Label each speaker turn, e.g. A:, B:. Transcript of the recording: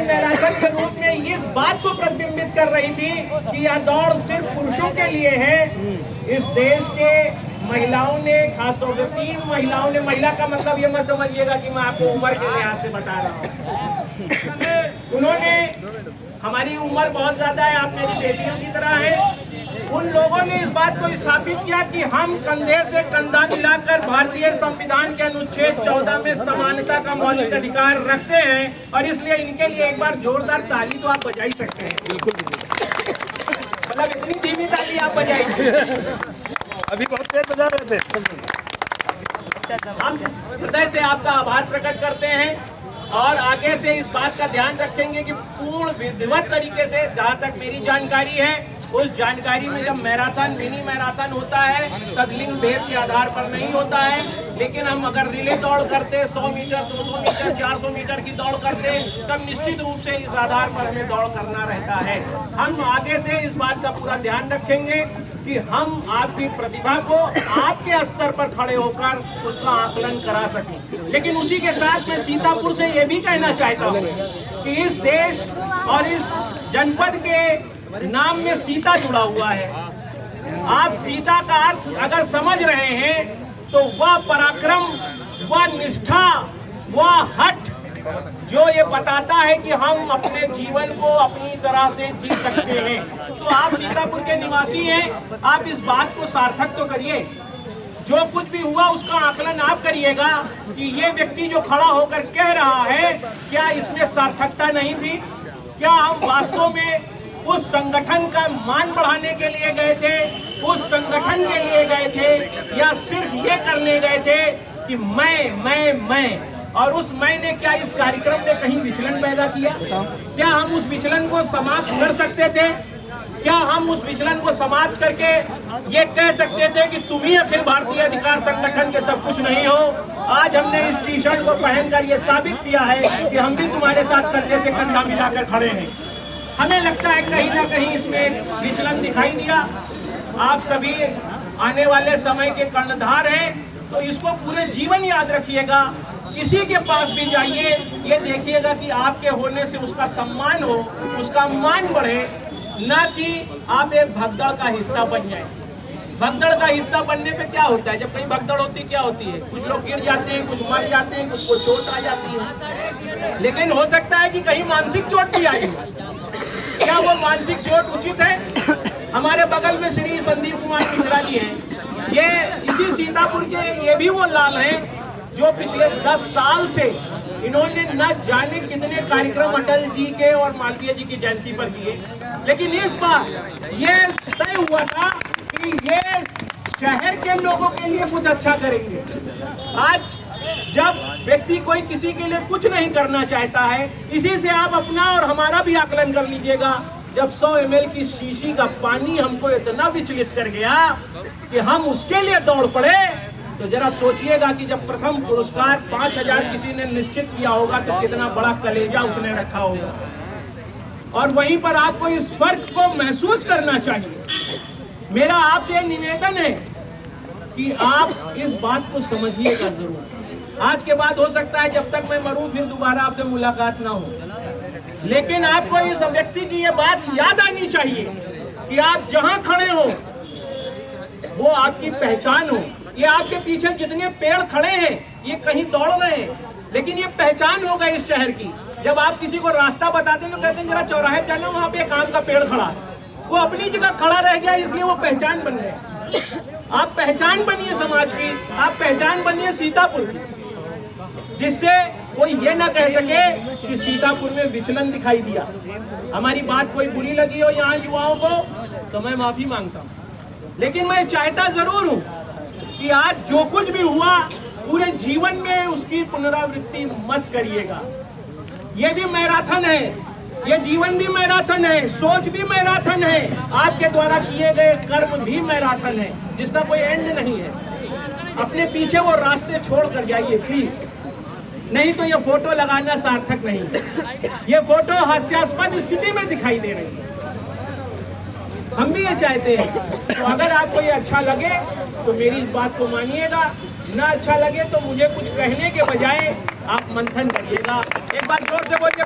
A: Marathon के रूप में इस बात को प्रतिबिंबित कर रही थी कि यह दौड़ सिर्फ पुरुषों के लिए है। इस देश के महिलाओं ने, खासतौर से 3 महिलाओं ने, महिला का मतलब ये मत समझिएगा कि मैं आपको उम्र के लिहाज से बता रहा हूँ, उन्होंने, हमारी उम्र बहुत ज्यादा है, आप मेरी बेटियों की तरह है, उन लोगों ने इस बात को स्थापित किया कि हम कंधे से कंधा मिलाकर भारतीय संविधान के अनुच्छेद 14 में समानता का मौलिक अधिकार रखते हैं, और इसलिए इनके लिए एक बार जोरदार ताली तो आप बजा ही सकते हैं। बिल्कुल, मतलब इतनी धीमी ताली आप बजाएंगे,
B: अभी बहुत देर बजा रहे थे।
A: हम हृदय से आपका आभार प्रकट करते हैं और आगे से इस बात का ध्यान रखेंगे कि पूर्ण विधिवत तरीके से, जहाँ तक मेरी जानकारी है, उस जानकारी में जब मैराथन, मिनी मैराथन होता है तब लिंग भेद के आधार पर नहीं होता है, लेकिन हम अगर रिले दौड़ करते, 100 मीटर, 200 मीटर, 400 मीटर की दौड़ करते, तब निश्चित रूप से इस आधार पर हमें दौड़ करना रहता है। हम आगे से इस बात का पूरा ध्यान रखेंगे कि हम आपकी प्रतिभा को आपके स्तर पर खड़े होकर उसका आकलन करा सकें। लेकिन उसी के साथ मैं सीतापुर से ये भी कहना चाहता हूँ कि इस देश और इस जनपद के नाम में सीता जुड़ा हुआ है। आप सीता का अर्थ अगर समझ रहे हैं तो वह पराक्रम, वह निष्ठा, वह हठ जो ये बताता है कि हम अपने जीवन को अपनी तरह से जी सकते हैं। तो आप सीतापुर के निवासी हैं, आप इस बात को सार्थक तो करिए। जो कुछ भी हुआ उसका आकलन आप करिएगा कि ये व्यक्ति जो खड़ा होकर कह रहा है, क्या इसमें सार्थकता नहीं थी? क्या हम वास्तव में उस संगठन का मान बढ़ाने के लिए गए थे, उस संगठन के लिए गए थे, या सिर्फ ये करने गए थे कि मैं, और उस मैं ने क्या इस कार्यक्रम में कहीं विचलन पैदा किया? क्या हम उस विचलन को समाप्त कर सकते थे? क्या हम उस विचलन को समाप्त करके ये कह सकते थे कि तुम ही अखिल भारतीय अधिकार संगठन के सब कुछ नहीं हो? आज हमने इस टी शर्ट को पहनकर ये साबित किया है कि हम भी तुम्हारे साथ कंधे से कंधा मिलाकर खड़े हैं। हमें लगता है कहीं ना कहीं इसमें विचलन दिखाई दिया। आप सभी आने वाले समय के कर्णधार हैं, तो इसको पूरे जीवन याद रखिएगा। किसी के पास भी जाइए, ये देखिएगा कि आपके होने से उसका सम्मान हो, उसका मान बढ़े, ना कि आप एक भगदड़ का हिस्सा बन जाए। भगदड़ का हिस्सा बनने पे क्या होता है? जब कहीं भगदड़ होती क्या होती है? कुछ लोग गिर जाते हैं, कुछ मर जाते हैं, कुछ को चोट आ जाती है। लेकिन हो सकता है कि कहीं मानसिक चोट भी आई। क्या वो मानसिक चोट उचित है? हमारे बगल में श्री संदीप कुमार मिश्रा जी हैं, ये इसी सीतापुर के, ये भी वो लाल हैं जो पिछले 10 साल से इन्होंने न जाने कितने कार्यक्रम अटल जी के और मालवीय जी की जयंती पर किए, लेकिन इस बार ये तय हुआ था कि ये शहर के लोगों के लिए कुछ अच्छा करेंगे। आज जब व्यक्ति कोई किसी के लिए कुछ नहीं करना चाहता है, इसी से आप अपना और हमारा भी आकलन कर लीजिएगा। जब 100 ml की शीशी का पानी हमको इतना विचलित कर गया कि हम उसके लिए दौड़ पड़े, तो जरा सोचिएगा कि जब प्रथम पुरस्कार 5000 किसी ने निश्चित किया होगा तो कितना बड़ा कलेजा उसने रखा होगा। और वहीं पर आपको इस फर्क को महसूस करना चाहिए। मेरा आपसे निवेदन है कि आप इस बात को समझिएगा जरूर। आज के बाद हो सकता है जब तक मैं मरूं फिर दोबारा आपसे मुलाकात ना हो, लेकिन आपको इस व्यक्ति की ये बात याद आनी चाहिए कि आप जहां खड़े हो वो आपकी पहचान हो। ये आपके पीछे जितने पेड़ खड़े हैं ये कहीं दौड़ रहे हैं, लेकिन ये पहचान होगा इस शहर की। जब आप किसी को रास्ता बताते हैं तो कहते हैं जरा चौराहे पे जाना, वहाँ पे एक आम का पेड़ खड़ा है, वो अपनी जगह खड़ा रह गया इसलिए वो पहचान बन गया। आप पहचान बनिए समाज की, आप पहचान बनिए सीतापुर की, जिससे कोई ये ना कह सके कि सीतापुर में विचलन दिखाई दिया। हमारी बात कोई बुरी लगी हो यहाँ युवाओं को तो मैं माफी मांगता हूँ, लेकिन मैं चाहता जरूर हूँ कि आज जो कुछ भी हुआ पूरे जीवन में उसकी पुनरावृत्ति मत करिएगा। ये भी मैराथन है, ये जीवन भी मैराथन है, सोच भी मैराथन है, आपके द्वारा किए गए कर्म भी मैराथन है जिसका कोई एंड नहीं है। अपने पीछे वो रास्ते छोड़ कर जाइए प्लीज, नहीं तो ये फोटो लगाना सार्थक नहीं है। ये फोटो हास्यास्पद स्थिति में दिखाई दे रही है। हम भी ये चाहते हैं। तो अगर आपको ये अच्छा लगे तो मेरी इस बात को मानिएगा, ना अच्छा लगे तो मुझे कुछ कहने के बजाय आप मंथन करिएगा। एक बार जोर से बोलिए।